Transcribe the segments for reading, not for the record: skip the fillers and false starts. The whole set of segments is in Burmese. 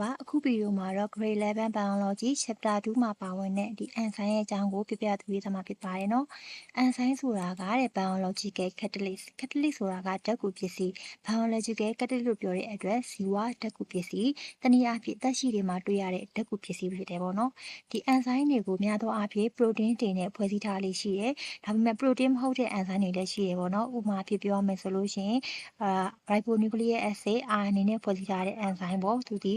ပါအခုဗီဒီယိုမှာတော့ Grade 11 Biology Chapter 2မှာပါဝင်တဲ့ဒီ enzyme ရဲ့အကြောင်းကိုပြပြသူရေးသမှာဖြစ်ပါတယ်နော် enzyme ဆိုတာကတဲ့ biological catalyst ဆိုတာကဓာတ်ကူပစ္စည်း biological catalyst လို့ပြောတဲ့အတွက်ဇီဝဓာတ်ကူပစ္စည်းတနည်းအားဖြင့်သက်ရှိတွေမှာတွေ့ရတဲ့ဓာတ်ကူပစ္စည်းဖြစ်တယ်ပေါ့နော်ဒီ enzyme တွေကိုများသောအားဖြင့် protein တွေနဲ့ဖွဲ့စည်းထားလေးရှိတယ်ဒါပေမဲ့ protein မဟုတ်တဲ့ enzyme တွေလည်းရှိတယ်ပေါ့နော်ဥပမာဖြစ်ပြောမယ်ဆိုလို့ရှိရင်ribonucleic acid RNA နဲ့ဖွဲ့စည်းထားတဲ့ enzyme ပေါ့သူဒီ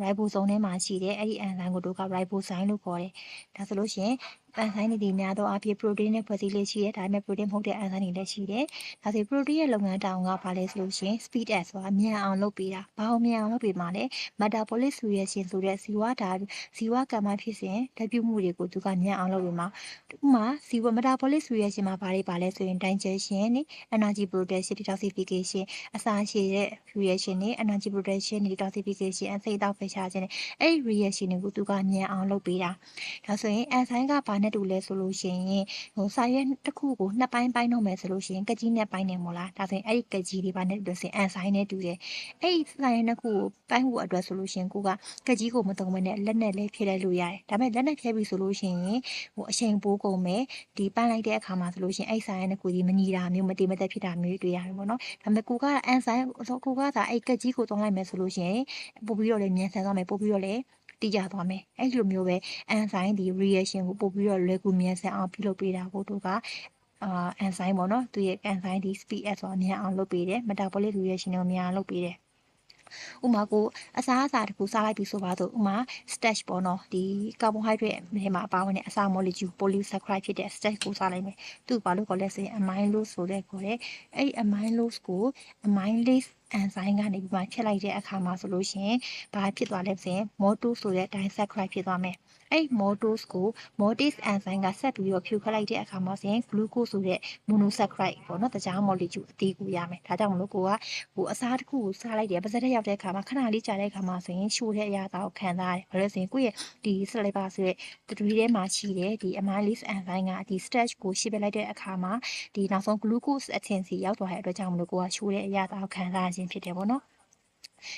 ribosome ထဲမှာရှိတယ်အဲ့ဒီ enzyme ကိုတို့က ribozyme လို့ခေါ်တယ်ဒါဆိုလို့ရှိရင်enzyme တွေများသောအားဖြင့် protein နဲ့ဖွဲ့စည်းလေးရှိတယ်ဒါပေမဲ့ protein မဟုတ်တဲ့ enzyme တွေလည်းရှိတယ်ဒါဆို protein ရဲ့လုပ်ငန်းတောင်ကဘာလဲဆိုလို့ရှိရင် speed up ဆိုတာမြန်အောင်လုပ်ပေးတာဘာလို့မြန်အောင်လုပ်ပေးမှာလဲ metabolic reaction ဆိုတဲ့ဇီဝကမ္မဖြစ်စဉ်ဓာတ်ပြုမှုတွေကိုသူကမြန်အောင်လုပ်ပေးမှာဥပမာmetabolic reaction မှာဘာတွေပါလဲဆိုရင် digestion နဲ့ energy production detoxification အစာရှည်တဲ့ reaction နဲ့ energy production detoxification အဆိပ်အတောက်ဖယ်ရှားခြင်းနဲ့အဲ့ဒီ reaction တွေကိုသူကမြန်အောင်လုပ်ပေးတာဒါဆိုရင် enzyme ကဘာနဲ့တူလဲဆိုလို့ရှိရင်စာရွက်တစ်ခုကိုနှစ်ပိုင်းပိုင်းတော့မယ်ဆိုလို့ရှိရင်ကကြီးနဲ့ပိုင်းနေမို့လားဒါဆိုရင်အဲ့ဒီကကြီးတွေဘာနဲ့တူလဲဆိုရင် enzyme နဲ့တူတယ်အဲ့ဒီစာရွက်နှစ်ခုကိုပိုင်းဖို့အတွက်ဆိုလို့ရှိရင်ကိုကကြီးကိုမသုံးဘဲနဲ့လက်နဲ့လည်းဖြည့်လိုက်လို့ရတယ်ဒါပေမဲ့လက်နဲ့ဖြည့်ပြီဆိုလို့ရှိရင်အချိန်ပိုးကုန်မယ်ဒီပိုင်းလိုက်တဲ့အခါမှာဆိုလို့ရှိရင်အဲ့စာရွက်နှစ်ခုကြီးမညီတာမျိုးမတည်မသက်ဖြစ်တာမျိုးတွေ့ရတယ်ပေါ့နော်ဒါပေမဲ့ကိုက enzyme ကိုကသာအဲ့ကကြီးကိုသုံးလိုက်မယ်ဆိုလို့ရှိရင်ပို့ပြီးတော့လည်းမြန်ဆန်သွားမယ်ပို့ပြီးတော့လည်းတိကျသွားမယ်အဲ့လိုမျိုးပဲ enzyme ဒီ reaction ကိုပို့ပြီးတော့လွယ်ကူမြန်ဆန်အောင်ပြုလုပ်ပေးတာကိုတို့ကenzyme ပေါ့နော်သူရဲ့ enzyme ဒီ speed up ဆိုတာမြန်အောင်လုပ်ပေးတယ် metabolic reaction ကိုမြန်အောင်လုပ်ပေးတယ်ဥမာကိုအစာတစ်ခုစားလိုက်ပြီဆိုပါတော့ဥမာ starch ပေါ့နော်ဒီ carbohydrate ထဲမှာပါဝင်တဲ့အစာ molecule polysaccharide ဖြစ်တဲ့ starch ကိုစားလိုက်မယ်သူဘာလို့ခေါ်လဲဆိုရင် amylose ဆိုတဲ့ခေါ်တဲ့အဲ့ amylose ကို amylase enzyme ကနေပြီးမှဖြတ်လိုက်တဲ့အခါမှာဆိုလို့ရှိရင်ဘာဖြစ်သွားလဲဆိုရင် maltose ဆိုတဲ့ disaccharide ဖြစ်သွားမယ်အဲ့ maltose ကို maltase enzyme ကဆက်ပြီးတော့ဖြုတ်ခလိုက်တဲ့အခါမှာဆိုရင် glucose ဆိုတဲ့ monosaccharide ပေါ့နော်တခြား molecule အသေးကိုရမယ်ဒါကြောင့်မလို့ကိုကအစားတစ်ခုကိုစားလိုက်တယ်ပါးစပ်ထဲရောက်တဲ့အခါမှာခဏလေးကြာတဲ့အခါမှာဆိုရင်ရှိုးတဲ့အရာကိုခံစားရတယ်ဘာလို့လဲဆိုရင်ကိုယ့်ရဲ့ဒီ saliva ဆိုတဲ့တတွေးထဲမှာရှိတဲ့ဒီ amylase enzyme ကဒီ starch ကိုရှေ့ပစ်လိုက်တဲ့အခါမှာဒီနောက်ဆုံး glucose အထင်စီရောက်သွားတဲ့အတွက်ကြောင့်မလို့ကိုကရှိုးတဲ့အရာကိုခံစားရခြင်းဖြစ်တယ်ပေါ့နော်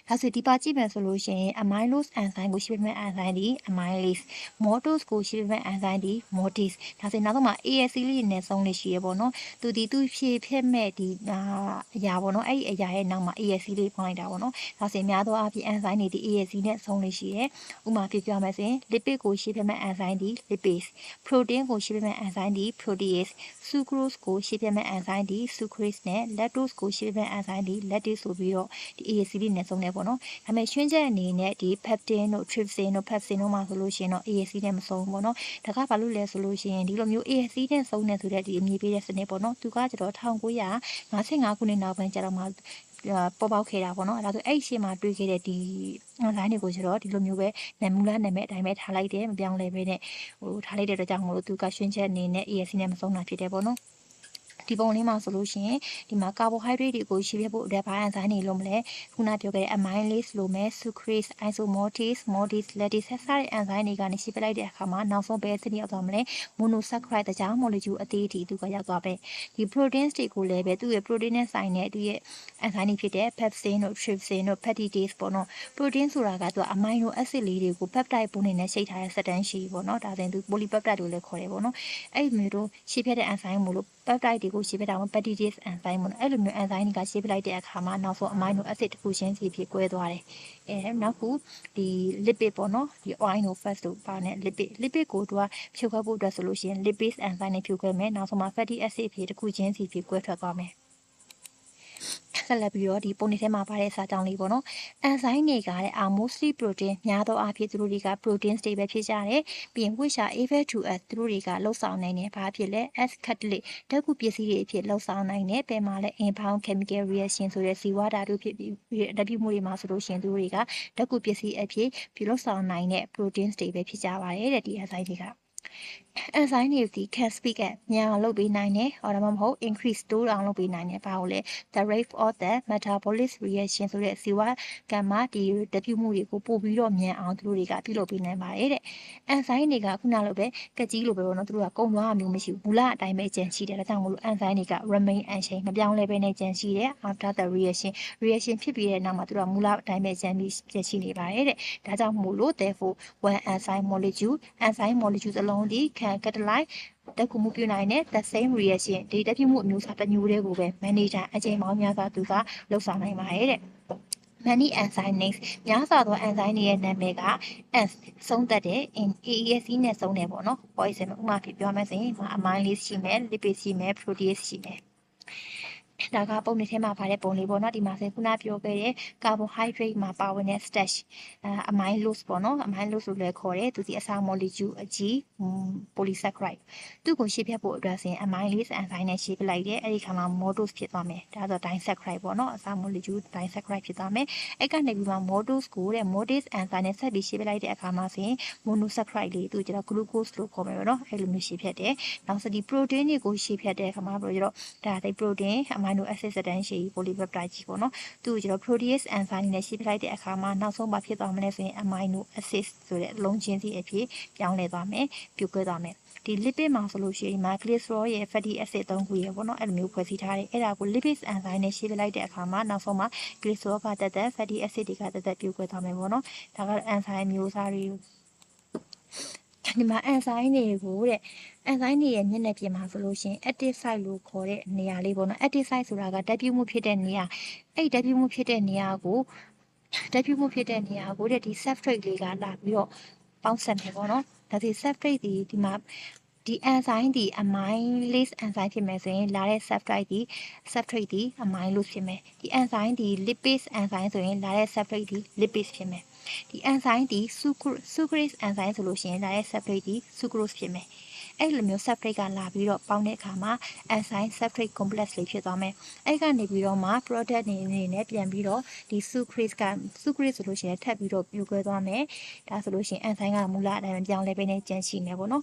ဒါဆိုဒီပါကြည့်မယ်ဆိုလို့ရှိရင် amylose enzyme ကိုရှေ့ပြမဲ့ enzyme ဒီ amylase maltose ကိုရှေ့ပြမဲ့ enzyme ဒီ maltase ဒါဆိုနောက်ဆုံးမှာ ASC လေးနဲ့ဆုံးလေးရှိရပေါ့နော်သူဖြည့်ဖြစ်မဲ့ဒီအရာပေါ့နော်အဲ့ဒီအရာရဲ့နောက်မှာ ASC လေးပေါင်းလိုက်တာပေါ့နော်ဒါဆိုရင်များသောအားဖြင့် enzyme တွေဒီ ASC နဲ့ဆုံးလေးရှိရဥပမာပြပြမယ်ဆိုရင် lipid ကိုရှေ့ပြမဲ့ enzyme ဒီ lipase protein ကိုရှေ့ပြမဲ့ enzyme ဒီ protease sucrose ကိုရှေ့ပြမဲ့ enzyme ဒီ sucrase နဲ့ lactose ကိုရှေ့ပြမဲ့ enzyme ဒီ lactase ဆိုပြီးတော့ဒီ ASC လေးနဲ့ဆုံးနေပေါ့နော်ဒါပေမဲ့ရှင်းချက်အနေနဲ့ဒီ peptin တို့ trypsin တို့ pepsin တို့မှာဆိုလို့ရှိရင်တော့ ASC နဲ့မဆုံးဘူးပေါ့နော်ဒါကဘာလို့လဲဆိုလို့ရှိရင်ဒီလိုမျိုး ASC နဲ့ဆုံးနေဆိုတဲ့ဒီအမည်ပေးတဲ့စနစ်ပေါ့နော်သူကကျတော့1955ခုနှစ်နောက်ပိုင်းကျတော့မှပေါ်ပေါက်ခဲ့တာပေါ့နော်ဒါဆိုအဲ့ရှေ့မှာတွေ့ခဲ့တဲ့ဒီ online တွေကိုကျတော့ဒီလိုမျိုးပဲမူလနာမည်အတိုင်းပဲထားလိုက်တယ်မပြောင်းလဲပဲနဲ့ထားလိုက်တဲ့အတွက်ကြောင့်မလို့သူကရှင်းချက်အနေနဲ့ ASC နဲ့မဆုံးတာဖြစ်တယ်ပေါ့နော်ဒီပုံလေးမှာဆိုလို့ရှိရင်ဒီမှာ carbohydrate တွေကိုရှေ့ပြဖို့အတွက်ဘာ enzyme တွေလို့မလဲခုနပြောခဲ့တဲ့ amylase လို့မယ် sucrase isomaltase maltase lactase စတဲ့ enzyme တွေကနေရှေ့ပြလိုက်တဲ့အခါမှာနောက်ဆုံးဘယ်အဆင့်ရောက်သွားမလဲ monosaccharide တခြား molecule အသေးအထိသူကရောက်သွားပဲဒီ proteins တွေကိုလည်းပဲသူ့ရဲ့ protein နဲ့ဆိုင်တဲ့သူ့ရဲ့ enzyme တွေဖြစ်တဲ့ pepsin တို့ trypsin တို့ peptidase ပေါ့နော် protein ဆိုတာကသူက amino acid လေးတွေကို peptide ပုံနေနဲ့ရှိတ်ထားတဲ့ စက်တန်းရှိပေါ့နော်ဒါဆိုရင်သူ polypeptide လို့လည်းခေါ်တယ်ပေါ့နော်အဲ့ဒီမျိုးတို့ရှေ့ပြတဲ့ enzyme မို့လို့ peptide တွေကိုရှေ့ပြတာမှာ peptidase enzyme ပေါ့နော်အဲ့လိုမျိုး enzyme တွေကရှေ့ပြလိုက်တဲ့အခါမှာနောက်ဆုံး amino acid တစ်ခုချင်းစီဖြစ်ကွဲသွားတယ်နောက်ခုဒီ lipid ပေါ့နော်ဒီ amino fats တို့ပါနဲ့ lipid ကိုသူကဖြုတ်ခွဲဖို့အတွက်ဆိုလို့ရှိရင် lipase enzyme နဲ့ဖြုတ်ခွဲမယ်နောက်ဆုံးမှာ fatty acid ဖြစ်တစ်ခုချင်းစီဖြစ်ကွဲထွက်သွားမယ်ဆက်လက်ပြီးတော့ဒီပုံနေထဲမှာပါတဲ့စာကြောင်းလေးပေါ့နော် enzyme တွေကတဲ့ mostly protein များသောအားဖြင့်သူတို့တွေက proteins တွေပဲဖြစ်ကြတယ်ပြီးရင် which are able to as သူတို့တွေကလှုပ်ဆောင်နိုင်တယ်ဘာဖြစ်လဲ as catalyst ဓာတ်ကူပစ္စည်းတွေအဖြစ်လှုပ်ဆောင်နိုင်တယ်ပြန်မှာလဲ inbound chemical reaction ဆိုတဲ့ဇီဝဓာတုဖြစ်ပြီးဓာတ်ပြုမှုတွေမှာဆိုလို့ရှိရင်သူတို့တွေကဓာတ်ကူပစ္စည်းအဖြစ်ပြုလုပ်ဆောင်နိုင်တဲ့ proteins တွေပဲဖြစ်ကြပါတယ်တဲ့ဒီ enzyme တွေက enzyme တွေ can speak ကမြန်အောင်လုပ်ပေးနိုင်တယ်။ဒါမှမဟုတ် increase တိုးအောင်လုပ်ပေးနိုင်တယ်။ဘာလို့လဲ the rate of the metabolic reaction ဆိုတဲ့ဇီဝကမ္မဒီတပြုမှုတွေကိုပို့ပြီးတော့မြန်အောင်သူတို့တွေကပြုလုပ်ပေးနိုင်ပါတယ်တဲ့။ enzyme တွေကခုနလိုပဲကကြီးလိုပဲပေါ့နော်သူတို့ကကုံသွားမျိုးမရှိဘူး။မူလအတိုင်းပဲကျန်ရှိတယ်။ဒါကြောင့်မို့လို့ enzyme တွေက remain unchanged မပြောင်းလဲပဲနဲ့ကျန်ရှိတယ် after the reaction ဖြစ်ပြီးတဲ့နောက်မှာသူတို့ကမူလအတိုင်းပဲကျန်ရှိနေပါတယ်တဲ့။ဒါကြောင့်မို့လို့ therefore one enzyme molecule စလုံးဒီ can catalyze တက်ခုမှုပြုနိုင်တဲ့ the same reaction ဒီတက်ပြုမှုအမျိုးအစားတစ်မျိုးတည်းကိုပဲ manager အချိန်ပေါင်းများစွာသူကလှုပ်ဆောင်နိုင်ပါတယ်တဲ့ many enzyme names များစွာသော enzyme တွေရဲ့နာမည်က s ဆုံးသက်တဲ့ in AES နဲ့ဆုံးတယ်ပေါ့နော် for example ဥပမာပြပြောမယ်ဆိုရင် amylase ရှိမယ် lipase ရှိမယ် protease ရှိမယ်ဒါကပုံနေထဲမှာပါတဲ့ပုံလေးပေါ့နော်ဒီမှာဆိုခုနပြောခဲ့တဲ့ carbohydrate မှာပါဝင်တဲ့ starch amylose ပေါ့နော် amylose လို့လည်းခေါ်တယ်သူဒီအစာ molecule အကြီး polysaccharide သူ့ကိုရှေ့ဖြတ်ဖို့အတွက်ဆိုရင် amylase enzyme နဲ့ရှေ့ပြလိုက်တယ်အဲ့ဒီခါမှာ maltose ဖြစ်သွားမယ်ဒါဆို disaccharide ပေါ့နော်အစာ molecule disaccharide ဖြစ်သွားမယ်အဲ့ကနေပြီးမှ maltose ကိုတဲ့ maltase enzyme နဲ့ဆက်ပြီးရှေ့ပြလိုက်တဲ့အခါမှာဆိုရင် monosaccharide လေးသူကျတော့ glucose လို့ခေါ်မယ်ပေါ့နော်အဲ့လိုမျိုးရှေ့ဖြတ်တယ်နောက်ဆိုဒီ protein တွေကိုရှေ့ဖြတ်တဲ့အခါမှာပြောတော့ဒါဒီ protein amino acid စတန်ရှည် polypeptide ကြီးပေါ့နော်သူ့ကိုကျတော့ protease enzyme နဲ့ရှင်းပြလိုက်တဲ့အခါမှာနောက်ဆုံးဘာဖြစ်သွားမလဲဆိုရင် amino acid ဆိုတဲ့လုံးချင်းစီအဖြစ်ပြောင်းလဲသွားမယ်ပြိုကွဲသွားမယ်ဒီ lipid မှာဆိုလို့ရှိရင် glycerol ရဲ့ fatty acid 3ခုရဲ့ပေါ့နော်အဲ့လိုမျိုးဖွဲ့စည်းထားတယ်အဲ့ဒါကို lipid enzyme နဲ့ရှင်းပြလိုက်တဲ့အခါမှာနောက်ဆုံးမှာ glycerol ကတက်တက် fatty acid တွေကတက်တက်ပြိုကွဲသွားမယ်ပေါ့နော်ဒါကတော့ enzyme မျိုးစားတွေဒီမှာ enzyme တွေကိုတဲ့ enzyme တွေရဲ့မျက်နှာပြင်မှာဆိုလို့ရှိရင် active site လို့ခေါ်တဲ့နေရာလေးပေါ့နော် active site ဆိုတာကဓာတ်ပြုမှုဖြစ်တဲ့နေရာအဲ့ဓာတ်ပြုမှုဖြစ်တဲ့နေရာကိုတဲ့ဒီ substrate လေးကလာပြီးတော့ပေါင်းစပ်မယ်ပေါ့နော်ဒါဒီ substrate ဒီမှာဒီ enzyme ဒီ amylase enzyme ဖြစ်မယ်ဆိုရင်လာတဲ့ substrate ဒီ amylose ဖြစ်မယ်ဒီ enzyme ဒီ lipase enzyme ဆိုရင်လာတဲ့ substrate ဒီ lipase ဖြစ်မယ်ဒီ enzyme ဒီ sucrase enzyme ဆိုလို့ရှိရင်လာတဲ့ substrate ဒီ sucrose ဖြစ်မယ်အဲ့လိုမျိုး substrate ကလာပြီးတော့ပေါင်းတဲ့အခါမှာ enzyme substrate complex လေးဖြစ်သွားမယ်အဲ့ကနေပြီးတော့မှ product အနေနဲ့ပြန်ပြီးတော့ဒီ sucrase ဆိုလို့ရှိရင်ထပ်ပြီးတော့ပြိုကွဲသွားမယ်ဒါဆိုလို့ရှိရင် enzyme ကမူလအတိုင်းပြောင်းလဲပေးနေကျန်ရှိနေပေါ့နော်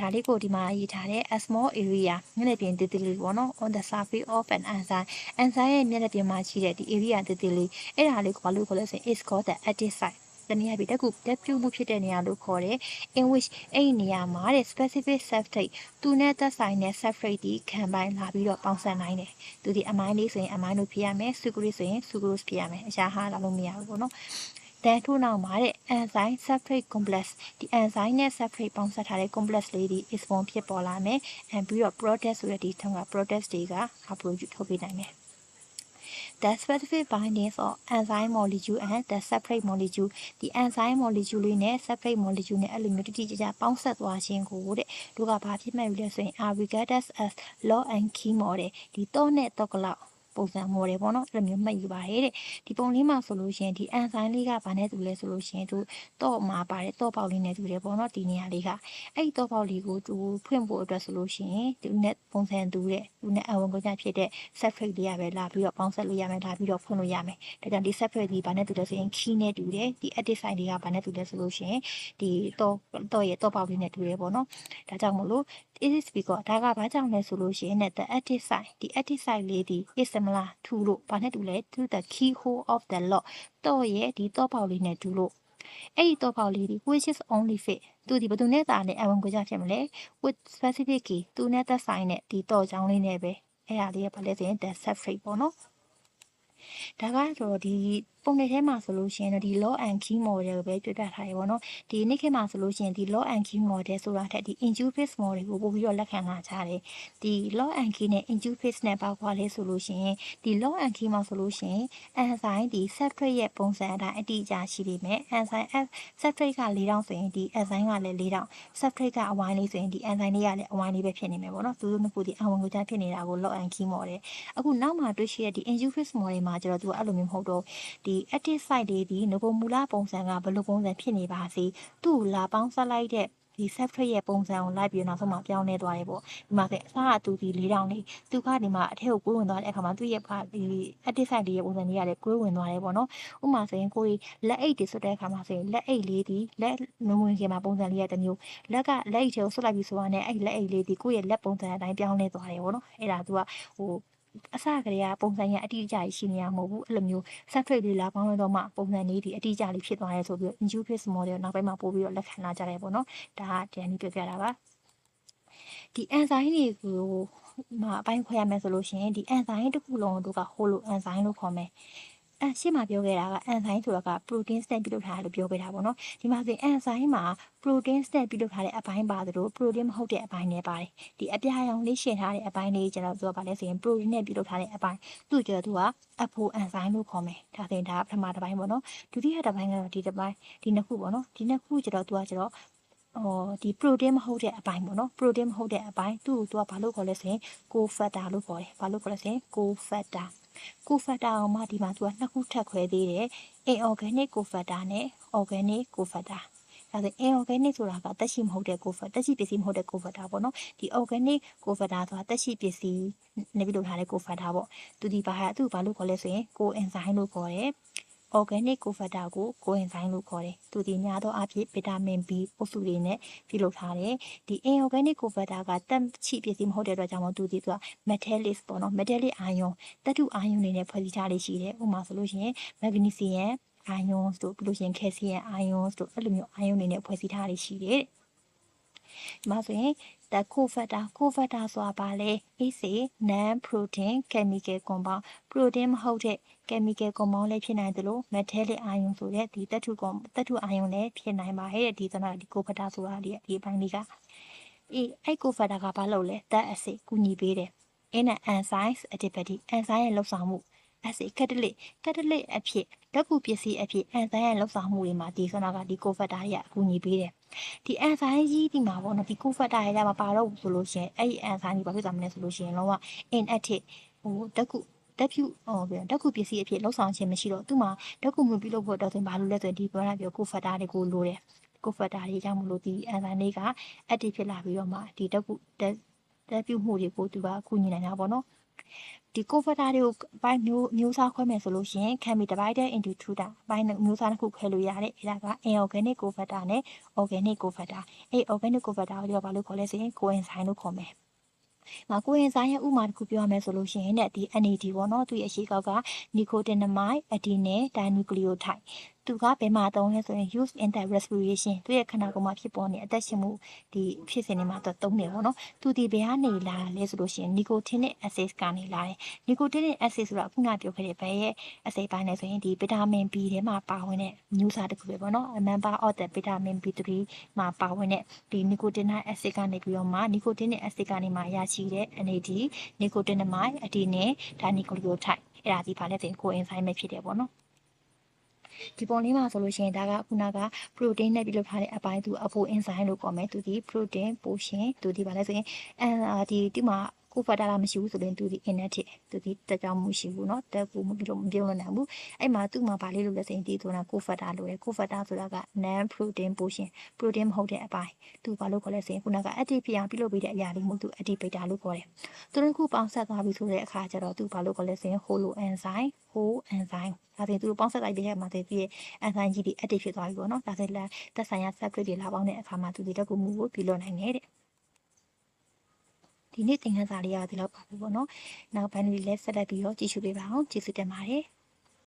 ဒါလေးကိုဒီမှာရေးထားတဲ့ a small area မျက်နှာပြင်သေးသေးလေးပေါ့နော် on the surface of an enzyme ရဲ့မျက်နှာပြင်မှာရှိတဲ့ဒီ area သေးသေးလေးအဲ့ဒါလေးကိုဘာလို့ခေါ်လဲဆိုရင် is called the active siteတနည်းအားဖြင့်တက်ပြုမှုဖြစ်တဲ့နေရာလို့ခေါ်တယ် in which အဲ့ဒီနေရာမှာတဲ့ specific substrate သူနဲ့သက်ဆိုင်တဲ့ substrate ဒီခံပိုင်းလာပြီးတော့ပေါင်းစပ်နိုင်တယ်သူဒီ amylase ဆိုရင် amino ဖြစ်ရမယ် sucrase ဆိုရင် sucrose ဖြစ်ရမယ်အရှားဟာလာလို့မရဘူးပေါ့နော်ထို့နောက်မှာတဲ့ enzyme substrate complex ဒီ enzyme နဲ့ substrate ပေါင်းစပ်ထားတဲ့ complex လေးဒီ is form ဖြစ်ပေါ်လာမယ်ပြီးတော့ product ဆိုတဲ့ဒီထုံးက product တွေက produce ထုတ်ပေးနိုင်မယ်The specific bindings of enzyme molecule and the separate molecule ဒီ enzyme molecule လေးနဲ့ separate molecule နဲ့အဲ့လိုမျိုးတိတိကျကျပေါင်းစပ်သွားခြင်းကိုတဲ့တို့ကဘာဖြစ်မဲ့လဲဆိုရင် are regarded as lock and key model ဒီတော့နဲ့တော့ကလောက်ပုံစံ model ပေါ့နော်အဲ့လိုမျိုးမှတ်ယူပါရဲ့တဲ့ဒီပုံလေးမှာဆိုလို့ရှိရင်ဒီ enzyme လေးကဘာနဲ့တူလဲဆိုလို့ရှိရင်သူတော့မှာပါတယ်တော့ပေါက်လေးနဲ့တူတယ်ပေါ့နော်ဒီနေရာလေးကအဲ့ဒီတော့ပေါက်လေးကိုသူဖွင့်ဖို့အတွက်ဆိုလို့ရှိရင်သူနဲ့ပုံစံတူတဲ့သူနဲ့အဝင်ကိုကြဖြစ်တဲ့ substrate လေးရပဲလာပြီးတော့ပေါင်းစပ်လို့ရမယ်လာပြီးတော့ဖွင့်လို့ရမယ်ဒါကြောင့်ဒီ substrate ဒီဘာနဲ့တူလဲဆိုရင် key နဲ့တူတယ်ဒီ active site တွေကဘာနဲ့တူလဲဆိုလို့ရှိရင်ဒီတော့ရဲ့တော့ပေါက်လေးနဲ့တူတယ်ပေါ့နော်ဒါကြောင့်မို့လို့ it is because ဒါကဘာကြောင့်လဲဆိုလို့ရှိရင် the active site ဒီ active site လေးဒီ is similar to လို့ဘာနဲ့တူလဲ to the keyhole of the lock တော့ရဲ့ဒီတော့ပေါက်လေးနဲ့တူလို့အဲ့ဒီတော့ပေါက်လေးဒီ which is only fit သူဒီဘယ်သူနဲ့တာနဲ့အဝင်ကိုကြဖြစ်မလဲ with specific key သူနဲ့သက်ဆိုင်တဲ့ဒီတော့ချောင်းလေးနဲ့ပဲအဲ့ဒါလေးကဘာလဲဆိုရင် the substrate ပေါ့နော်ဒါကတော့ဒီပုံတွေထဲမှာဆိုလို့ရှိရင်တော့ဒီ lock and key model ကိုပဲပြပြထားရပါတော့ဒီနေ့ခေတ်မှာဆိုလို့ရှိရင်ဒီ lock and key model ဆိုတာထက်ဒီ induce model ကိုပို့ပြီးတော့လက်ခံလာကြတယ်ဒီ lock and key နဲ့ induce နဲ့ပေါက်ခွာလဲဆိုလို့ရှိရင်ဒီ lock and key မှာဆိုလို့ရှိရင် enzyme ဒီ substrate ရဲ့ပုံစံအတိုင်းအတိအကျရှိနေမယ် enzyme substrate က4000ဆိုရင်ဒီ enzyme ကလည်း4000 substrate ကအဝိုင်းလေးဆိုရင်ဒီ enzyme လေးကလည်းအဝိုင်းလေးပဲဖြစ်နေမယ်ပေါ့နော်သူတို့နှစ်ခုဒီအဝင်ကိုကြဖြစ်နေတာကို lock and key model အခုနောက်မှာတွေ့ရှိတဲ့ဒီ induce model မှာကျတော့သူကအဲ့လိုမျိုးမဟုတ်တော့ဒီ active site လေးဒီငကိုမူလပုံစံကဘယ်လိုပုံစံဖြစ်နေပါစေသူ့လာပေါင်းဆက်လိုက်တဲ့ ဒီ substrate ရဲ့ပုံစံကိုလိုက်ပြီးနောက်ဆုံးမှာပြောင်းလဲသွားတယ်ပေါ့ဒီမှာဆိုအစားအတူဒီ4000လေးသူကဒီမှာအထက်ကိုကွေးဝင်သွားတဲ့အခါမှာသူ့ရဲ့ဒီ active site လေးရဲ့ပုံစံလေးကလည်းကွေးဝင်သွားတယ်ပေါ့နော်ဥပမာဆိုရင်ကိုယ်လက်အိတ်တွေဆွတ်တဲ့အခါမှာဆိုရင်လက်အိတ်လေးဒီလက်မဝင်ခင်မှာပုံစံလေးရတစ်မျိုးလက်အိတ်ထဲကိုဆွတ်လိုက်ပြီးဆိုတော့ねအဲ့လက်အိတ်လေးဒီကိုယ့်ရဲ့လက်ပုံစံအတိုင်းပြောင်းလဲသွားတယ်ပေါ့နော်အဲ့ဒါသူကဟိုအစကတည်းကပုံစံရအတိအကျရှိနေရမဟုတ်ဘူးအဲ့လိုမျိုး substrate လေးလာပေါင်းလဲတော့မှပုံစံလေးဒီအတိအကျလေးဖြစ်သွားရဲဆိုပြီးတော့ Induced model နောက်ပိုင်းမှာပို့ပြီးတော့လက်ခံလာကြတယ်ပေါ့နော်ဒါကတန်ပြီးပြောပြတာပါဒီ enzyme တွေကိုအပိုင်းခွဲရမယ်ဆိုလို့ရှိရင်ဒီ enzyme တစ်ခုလုံးတို့က holo enzyme လို့ခေါ်မယ်ရှေ့မှာပြောခဲ့တာက enzyme ဆိုတာက protein နဲ့ပြုလုပ်ထားတယ်လို့ပြောခဲ့တာပေါ့နော်ဒီမှာဆို enzyme မှာ protein နဲ့ပြုလုပ်ထားတဲ့အပိုင်းပါတယ်လို့ protein မဟုတ်တဲ့အပိုင်းတွေပါတယ်ဒီအပြာရောင်လေးရှင်းထားတဲ့အပိုင်းလေးကျွန်တော်ပြောပါလဲဆိုရင် protein နဲ့ပြုလုပ်ထားတဲ့အပိုင်းသူ့ကျတော့သူက apo enzyme လို့ခေါ်မယ်ဒါဆိုရင်ဒါပထမတစ်ပိုင်းပေါ့နော်ဒုတိယတစ်ပိုင်းကတော့ဒီတစ်ပိုင်းဒီနှစ်ခုပေါ့နော်ဒီနှစ်ခုကျတော့သူကကျတော့ဒီ protein မဟုတ်တဲ့အပိုင်းပေါ့နော် protein မဟုတ်တဲ့အပိုင်းသူ့ကိုသူကဘာလို့ခေါ်လဲဆိုရင် cofactor လို့ခေါ်တယ်ဘာလို့ခေါ်လဲဆိုရင် cofactor cofactor အောင်မှဒီမှာသူကနှစ်ခုထပ်ခွဲသေးတယ် inorganic cofactor နဲ့ organic cofactor ဒါဆို inorganic ဆိုတာကတက်ရှိမဟုတ်တဲ့ cofactor တက်ရှိပစ္စည်းမဟုတ်တဲ့ cofactor ပေါ့နော်ဒီ organic cofactor ဆိုတာတက်ရှိပစ္စည်းနဲ့ပြုလုပ်ထားတဲ့ cofactor ပေါ့သူဒီဘာလို့ခေါ်လဲဆိုရင် coenzyme လို့ခေါ်တယ်organic cofactor ကို coenzyme လို့ခေါ်တယ်။သူဒီများသောအားဖြင့်ဗီတာမင် B အုပ်စုတွေနဲ့ပြုလုပ်ထားတယ်။ဒီ inorganic cofactor ကတက်ချိပစ္စည်းမဟုတ်တဲ့အတွက်ကြောင့်သူက metallic ပေါ့နော် metallic ion သတ္တု ion တွေနဲ့ဖွဲ့စည်းထားလေးရှိတယ်။ဥပမာဆိုလို့ရှိရင် magnesium ions တို့ပြီးလို့ရှိရင် calcium ions တို့အဲ့လိုမျိုး ion တွေနဲ့ဖွဲ့စည်းထားလေးရှိတယ်။ဒီမှာဆိုရင်the cofactor ဆိုတာဘာလဲ is a non protein chemical compound protein မဟုတ်တဲ့ chemical compound လည်းဖြစ်နိုင်တယ်လို့ metallic ion ဆိုတဲ့ဒီသတ္တု ion လည်းဖြစ်နိုင်ပါတယ်ဒီcofactor ဆိုတာဒီအပိုင်းလေးကအဲ့ cofactor ကဘာလုပ်လဲ that acid ကူညီပေးတယ် in an enzyme activity enzyme ရဲ့လှုပ်ဆောင်မှု acid catalyst အဖြစ်ဓာတ်ကူပစ္စည်းအဖြစ် enzyme ရဲ့လှုပ်ဆောင်မှုတွေမှာဒီcofactor တွေကအကူညီပေးတယ်ဒီ enzyme ကြီးဒီမှာပေါ့နော်ဒီ cofactor တွေကမပါတော့ဘူးဆိုလို့ရှိရင်အဲ့ဒီ enzyme ကြီးဘာဖြစ်သွားမလဲဆိုလို့ရှိရင်လုံးဝ inactive ဓာတ်ကူပစ္စည်းအဖြစ်လှုပ်ဆောင်ခြင်းမရှိတော့သူ့မှာဓာတ်ကူမှုပြုလုပ်ဖို့တော့ဆိုရင်ဘာလို့လဲဆိုရင်ဒီပြောတာပြော cofactor တွေကိုလိုတယ် cofactor တွေကြောင့်မလို့ဒီ enzyme တွေက active ဖြစ်လာပြီးတော့မှဒီဓာတ်ပြုမှုတွေကိုသူကကူညီနိုင်တာပေါ့နော်ဒီ cofactor တွေကိုပိုင်းမျိုးစားခွဲမယ်ဆိုလို့ရှိရင် can be divided into two ပိုင်းမျိုးစားတစ်ခုခွဲလို့ရတယ်အဲ့ဒါက inorganic cofactor နဲ့ organic cofactor အဲ့ organic cofactor ကိုဘာလို့ခေါ်လဲဆိုရင် coenzyme လို့ခေါ်မယ်coenzyme ရဲ့ဥပမာတစ်ခုပြောရမယ်ဆိုလို့ရှိရင်ဒီ NAD ပေါ့နော်သူရဲ့အရှိကောက်က nicotinamide adenine dinucleotide သူကဘယ်မှာသုံးလဲဆိုရင် use in the respiration သူရဲ့ခန္ဓာကိုယ်မှာဖြစ်ပေါ်နေအသက်ရှင်မှုဒီဖြစ်စဉ်တွေမှာသုံးတယ်ပေါ့နော်သူဒီဘယ်ကနေလာလဲဆိုလို့ရှိရင် nicotinic acid ကနေလာတယ် nicotinic acid ဆိုတာခုနပြောခဲ့တဲ့ဘယ်ရဲ့အစိပ်ပိုင်းလဲဆိုရင်ဒီဗီတာမင် B ထဲမှာပါဝင်တဲ့မျိုးစားတစ်ခုပဲပေါ့နော် a member of the vitamin B3 မှာပါဝင်တဲ့ဒီ nicotinic acid ကနေပြီးတော့မှ nicotinic acid ကနေမှရရှိတဲ့ NAD nicotinamide adenine dinucleotide အဲ့ဒါဒီပါလဲဆိုရင် coenzyme ပဲဖြစ်တယ်ပေါ့နော်ဒီပုံလေးမှာဆိုလို့ရှိရင်ဒါကခုနက protein နဲ့ပြုလုပ်ထားတဲ့အပိုင်းသူ apo enzyme လို့ခေါ်မယ်သူဒီ protein portion သူဒီပါလဲဆိုရင်ဒီမှာcofactor လာမရှိဘူးဆိုရင်သူဒီ inactive သူဒီတက်ကြောင်မှုရှိဘူးเนาะတက်ကူမပြုလို့နိုင်ဘူးအဲ့မှာသူ့မှာဗာလေးလို့လဲဆိုရင်ဒီဆိုတာ cofactor လို့ရယ် cofactor ဆိုတာက non protein portion protein မဟုတ်တဲ့အပိုင်းသူဘာလို့ခေါ်လဲဆိုရင်ခုနက active ဖြစ်အောင်ပြုလုပ်ပေးတဲ့အရာလေးမို့သူ activator လို့ခေါ်တယ်သူတို့ခုပေါင်းဆက်သွားပြီဆိုတဲ့အခါကျတော့သူဘာလို့ခေါ်လဲဆိုရင် holo enzyme whole enzyme ဒါဆိုရင်သူတို့ပေါင်းဆက်လိုက်ပြီးတဲ့မှာဒီရဲ့ enzyme ကြီးဒီ active ဖြစ်သွားပြီပေါ့เนาะဒါဆိုရင်သက်ဆိုင်ရာ substrate တွေလာပေါင်းတဲ့အခါမှာသူဒီတက်ကူမှုကိုပြုလုပ်နိုင်တယ်တဲ့ဒီနေ့သင်ခန်းစာလေးကဒီလောက်ပါပဲပေါ့နော်နောက်ပိုင်းလေးလည်းဆက်လက်ပြီးတော့ကြည့်ရှုပေးပါအောင်ကျေးဇူးတင်ပါတယ်